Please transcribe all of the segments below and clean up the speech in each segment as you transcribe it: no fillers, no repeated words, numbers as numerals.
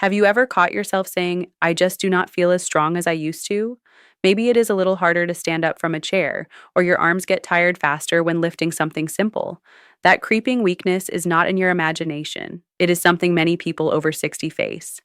Have you ever caught yourself saying, I just do not feel as strong as I used to? Maybe it is a little harder to stand up from a chair, or your arms get tired faster when lifting something simple. That creeping weakness is not in your imagination. It is something many people over 60 face.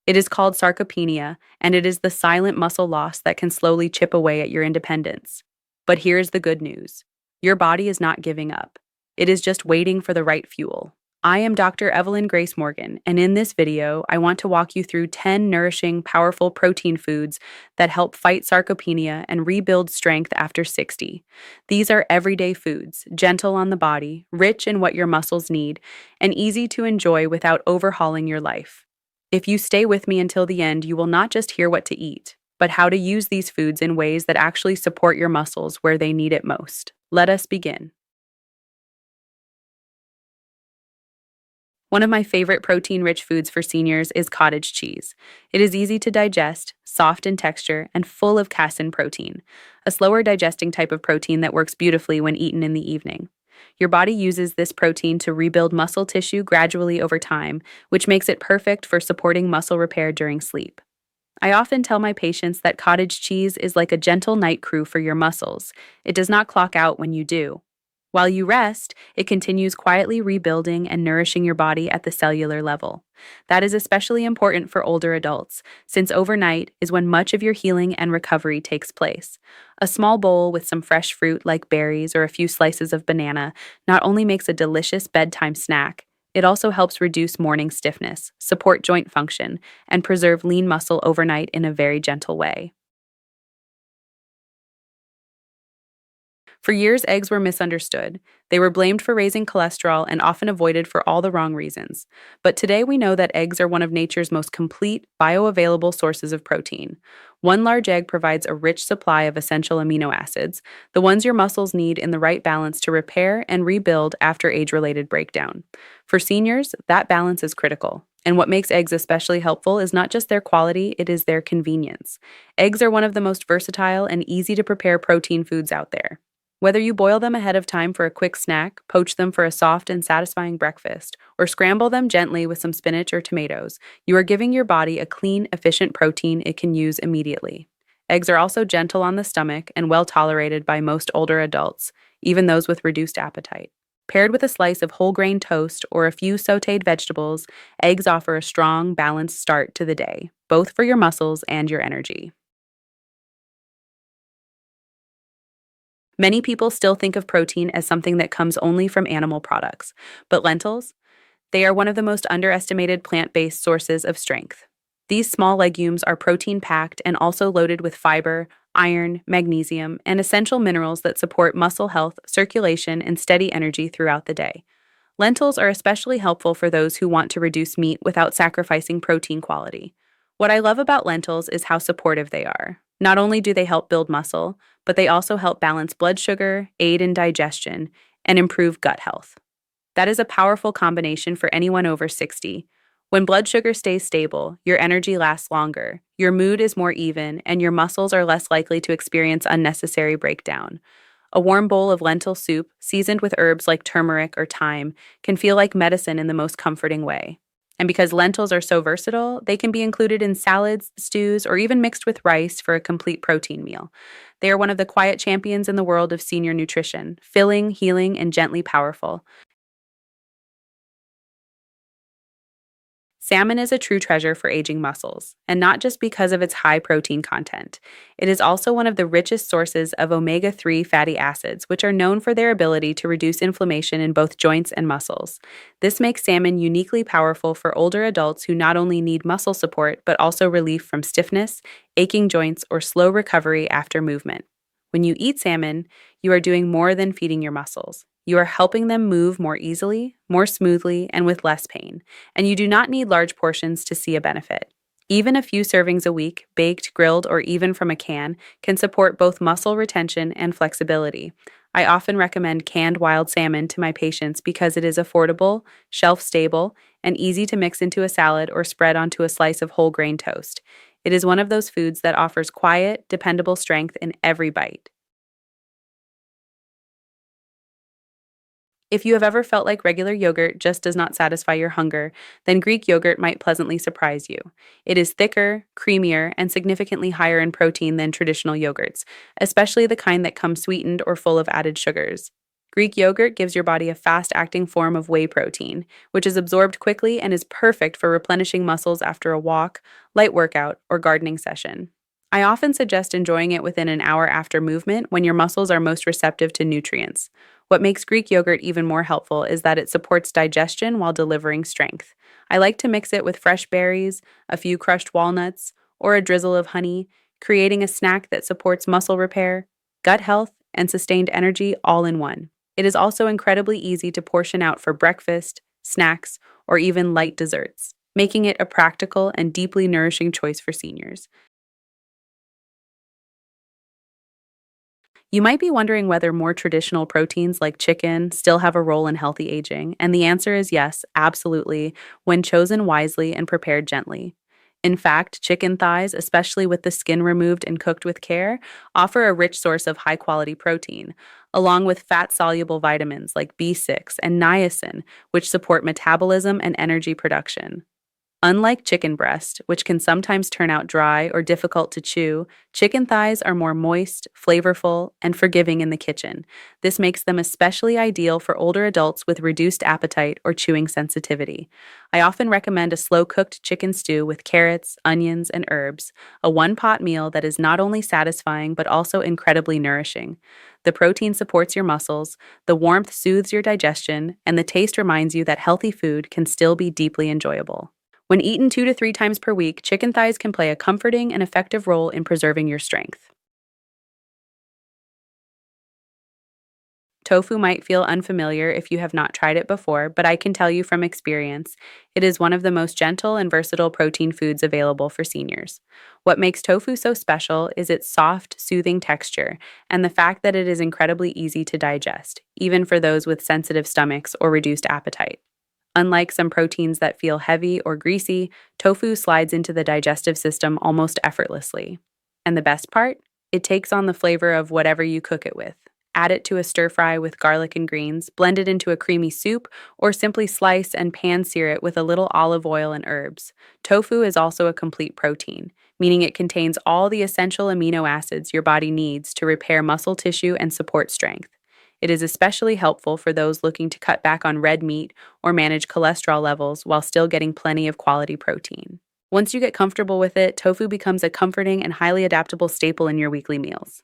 It is called sarcopenia, and it is the silent muscle loss that can slowly chip away at your independence. But here's the good news: your body is not giving up. It is just waiting for the right fuel. I am Dr. Evelyn Grace Morgan, and in this video, I want to walk you through 10 nourishing, powerful protein foods that help fight sarcopenia and rebuild strength after 60. These are everyday foods, gentle on the body, rich in what your muscles need, and easy to enjoy without overhauling your life. If you stay with me until the end, you will not just hear what to eat, but how to use these foods in ways that actually support your muscles where they need it most. Let us begin. One of my favorite protein-rich foods for seniors is cottage cheese. It is easy to digest, soft in texture, and full of casein protein, a slower digesting type of protein that works beautifully when eaten in the evening. Your body uses this protein to rebuild muscle tissue gradually over time, which makes it perfect for supporting muscle repair during sleep. I often tell my patients that cottage cheese is like a gentle night crew for your muscles. It does not clock out when you do. While you rest, it continues quietly rebuilding and nourishing your body at the cellular level. That is especially important for older adults, since overnight is when much of your healing and recovery takes place. A small bowl with some fresh fruit like berries or a few slices of banana not only makes a delicious bedtime snack, it also helps reduce morning stiffness, support joint function, and preserve lean muscle overnight in a very gentle way. For years, eggs were misunderstood. They were blamed for raising cholesterol and often avoided for all the wrong reasons. But today we know that eggs are one of nature's most complete, bioavailable sources of protein. One large egg provides a rich supply of essential amino acids, the ones your muscles need in the right balance to repair and rebuild after age-related breakdown. For seniors, that balance is critical. And what makes eggs especially helpful is not just their quality, it is their convenience. Eggs are one of the most versatile and easy to prepare protein foods out there. Whether you boil them ahead of time for a quick snack, poach them for a soft and satisfying breakfast, or scramble them gently with some spinach or tomatoes, you are giving your body a clean, efficient protein it can use immediately. Eggs are also gentle on the stomach and well tolerated by most older adults, even those with reduced appetite. Paired with a slice of whole grain toast or a few sautéed vegetables, eggs offer a strong, balanced start to the day, both for your muscles and your energy. Many people still think of protein as something that comes only from animal products, but lentils, they are one of the most underestimated plant-based sources of strength. These small legumes are protein-packed and also loaded with fiber, iron, magnesium, and essential minerals that support muscle health, circulation, and steady energy throughout the day. Lentils are especially helpful for those who want to reduce meat without sacrificing protein quality. What I love about lentils is how supportive they are. Not only do they help build muscle, but they also help balance blood sugar, aid in digestion, and improve gut health. That is a powerful combination for anyone over 60. When blood sugar stays stable, your energy lasts longer, your mood is more even, and your muscles are less likely to experience unnecessary breakdown. A warm bowl of lentil soup, seasoned with herbs like turmeric or thyme, can feel like medicine in the most comforting way. And because lentils are so versatile, they can be included in salads, stews, or even mixed with rice for a complete protein meal. They are one of the quiet champions in the world of senior nutrition, filling, healing, and gently powerful. Salmon is a true treasure for aging muscles, and not just because of its high protein content. It is also one of the richest sources of omega-3 fatty acids, which are known for their ability to reduce inflammation in both joints and muscles. This makes salmon uniquely powerful for older adults who not only need muscle support, but also relief from stiffness, aching joints, or slow recovery after movement. When you eat salmon, you are doing more than feeding your muscles. You are helping them move more easily, more smoothly, and with less pain, and you do not need large portions to see a benefit. Even a few servings a week, baked, grilled, or even from a can, can support both muscle retention and flexibility. I often recommend canned wild salmon to my patients because it is affordable, shelf-stable, and easy to mix into a salad or spread onto a slice of whole grain toast. It is one of those foods that offers quiet, dependable strength in every bite. If you have ever felt like regular yogurt just does not satisfy your hunger, then Greek yogurt might pleasantly surprise you. It is thicker, creamier, and significantly higher in protein than traditional yogurts, especially the kind that come sweetened or full of added sugars. Greek yogurt gives your body a fast acting form of whey protein, which is absorbed quickly and is perfect for replenishing muscles after a walk, light workout, or gardening session. I often suggest enjoying it within an hour after movement when your muscles are most receptive to nutrients. What makes Greek yogurt even more helpful is that it supports digestion while delivering strength. I like to mix it with fresh berries, a few crushed walnuts, or a drizzle of honey, creating a snack that supports muscle repair, gut health, and sustained energy all in one. It is also incredibly easy to portion out for breakfast, snacks, or even light desserts, making it a practical and deeply nourishing choice for seniors. You might be wondering whether more traditional proteins like chicken still have a role in healthy aging, and the answer is yes, absolutely, when chosen wisely and prepared gently. In fact, chicken thighs, especially with the skin removed and cooked with care, offer a rich source of high quality protein, along with fat soluble vitamins like B6 and niacin, which support metabolism and energy production. Unlike chicken breast, which can sometimes turn out dry or difficult to chew, chicken thighs are more moist, flavorful, and forgiving in the kitchen. This makes them especially ideal for older adults with reduced appetite or chewing sensitivity. I often recommend a slow cooked chicken stew with carrots, onions, and herbs, a one pot meal that is not only satisfying but also incredibly nourishing. The protein supports your muscles, the warmth soothes your digestion, and the taste reminds you that healthy food can still be deeply enjoyable. When eaten 2 to 3 times per week, chicken thighs can play a comforting and effective role in preserving your strength. Tofu might feel unfamiliar if you have not tried it before, but I can tell you from experience, it is one of the most gentle and versatile protein foods available for seniors. What makes tofu so special is its soft, soothing texture and the fact that it is incredibly easy to digest, even for those with sensitive stomachs or reduced appetite. Unlike some proteins that feel heavy or greasy, tofu slides into the digestive system almost effortlessly. And the best part? It takes on the flavor of whatever you cook it with. Add it to a stir fry with garlic and greens, blend it into a creamy soup, or simply slice and pan sear it with a little olive oil and herbs. Tofu is also a complete protein, meaning it contains all the essential amino acids your body needs to repair muscle tissue and support strength. It is especially helpful for those looking to cut back on red meat or manage cholesterol levels while still getting plenty of quality protein. Once you get comfortable with it, tofu becomes a comforting and highly adaptable staple in your weekly meals.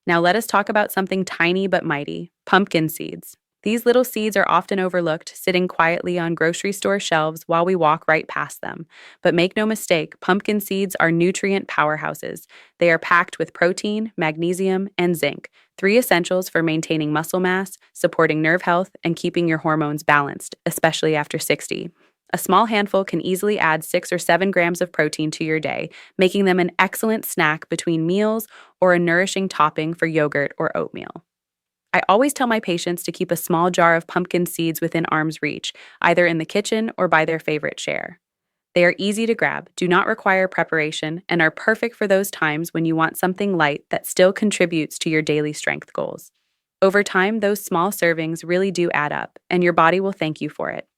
Now let us talk about something tiny but mighty: pumpkin seeds. These little seeds are often overlooked, sitting quietly on grocery store shelves while we walk right past them. But make no mistake, pumpkin seeds are nutrient powerhouses. They are packed with protein, magnesium, and zinc, three essentials for maintaining muscle mass, supporting nerve health, and keeping your hormones balanced, especially after 60. A small handful can easily add 6 or 7 grams of protein to your day, making them an excellent snack between meals or a nourishing topping for yogurt or oatmeal. I always tell my patients to keep a small jar of pumpkin seeds within arm's reach, either in the kitchen or by their favorite chair. They are easy to grab, do not require preparation, and are perfect for those times when you want something light that still contributes to your daily strength goals. Over time, those small servings really do add up, and your body will thank you for it.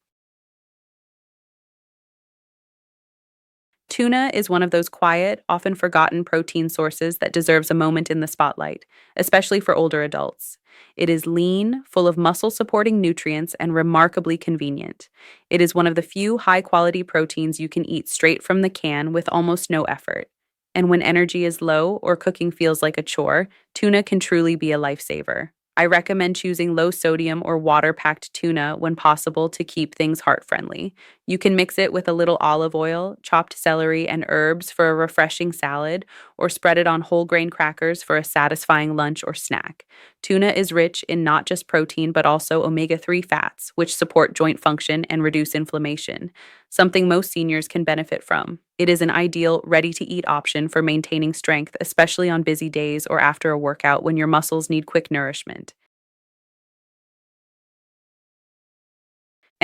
Tuna is one of those quiet, often forgotten protein sources that deserves a moment in the spotlight, especially for older adults. It is lean, full of muscle supporting nutrients, and remarkably convenient. It is one of the few high quality proteins you can eat straight from the can with almost no effort. And when energy is low or cooking feels like a chore, tuna can truly be a lifesaver. I recommend choosing low sodium or water packed tuna when possible to keep things heart friendly. You can mix it with a little olive oil, chopped celery, and herbs for a refreshing salad, or spread it on whole grain crackers for a satisfying lunch or snack. Tuna is rich in not just protein but also omega 3 fats, which support joint function and reduce inflammation, something most seniors can benefit from. It is an ideal, ready to eat option for maintaining strength, especially on busy days or after a workout when your muscles need quick nourishment.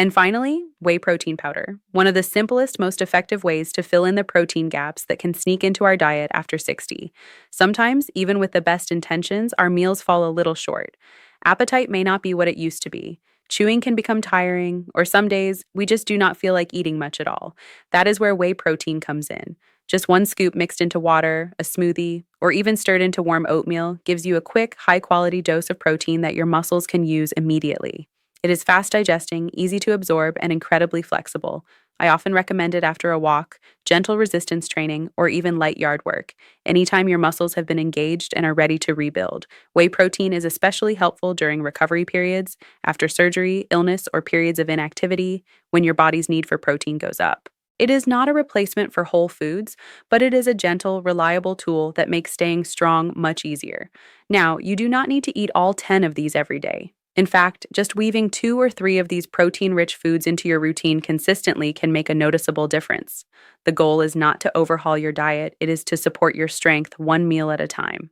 And finally, whey protein powder, one of the simplest, most effective ways to fill in the protein gaps that can sneak into our diet after 60. Sometimes, even with the best intentions, our meals fall a little short. Appetite may not be what it used to be. Chewing can become tiring, or some days we just do not feel like eating much at all. That is where whey protein comes in. Just one scoop mixed into water, a smoothie, or even stirred into warm oatmeal gives you a quick, high quality dose of protein that your muscles can use immediately. It is fast digesting, easy to absorb, and incredibly flexible. I often recommend it after a walk, gentle resistance training, or even light yard work. Anytime your muscles have been engaged and are ready to rebuild. Whey protein is especially helpful during recovery periods, after surgery, illness, or periods of inactivity, when your body's need for protein goes up. It is not a replacement for whole foods, but it is a gentle, reliable tool that makes staying strong much easier. Now, you do not need to eat all 10 of these every day. In fact, just weaving 2 or 3 of these protein rich foods into your routine consistently can make a noticeable difference. The goal is not to overhaul your diet, it is to support your strength one meal at a time.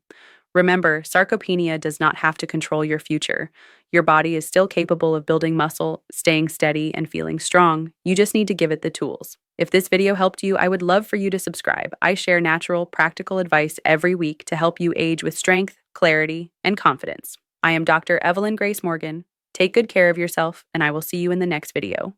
Remember, sarcopenia does not have to control your future. Your body is still capable of building muscle, staying steady, and feeling strong. You just need to give it the tools. If this video helped you, I would love for you to subscribe. I share natural, practical advice every week to help you age with strength, clarity, and confidence. I am Dr. Evelyn Grace Morgan. Take good care of yourself, and I will see you in the next video.